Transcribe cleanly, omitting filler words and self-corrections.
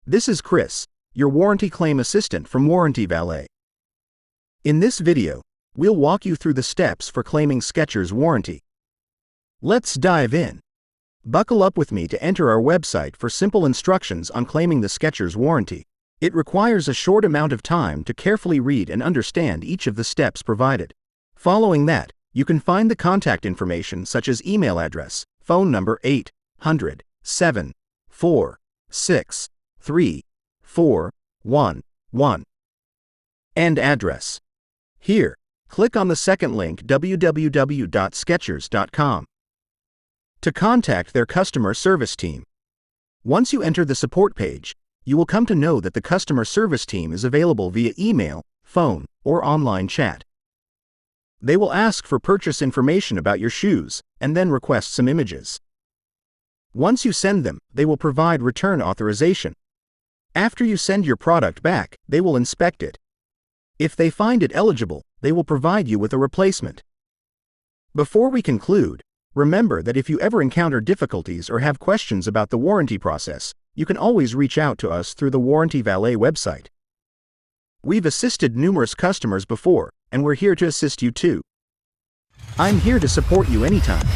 This is Chris, your warranty claim assistant from Warranty Valet. In this video, we'll walk you through the steps for claiming Skechers warranty. Let's dive in. Buckle up with me to enter our website for simple instructions on claiming the Skechers warranty. It requires a short amount of time to carefully read and understand each of the steps provided. Following that, you can find the contact information such as email address, phone number 800-746-3411, and address. Here, click on the second link www.skechers.com to contact their customer service team. Once you enter the support page, you will come to know that the customer service team is available via email, phone, or online chat. They will ask for purchase information about your shoes and then request some images. Once you send them, they will provide return authorization. After you send your product back, they will inspect it. If they find it eligible, they will provide you with a replacement. Before we conclude, remember that if you ever encounter difficulties or have questions about the warranty process, you can always reach out to us through the Warranty Valet website. We've assisted numerous customers before, and we're here to assist you too. I'm here to support you anytime.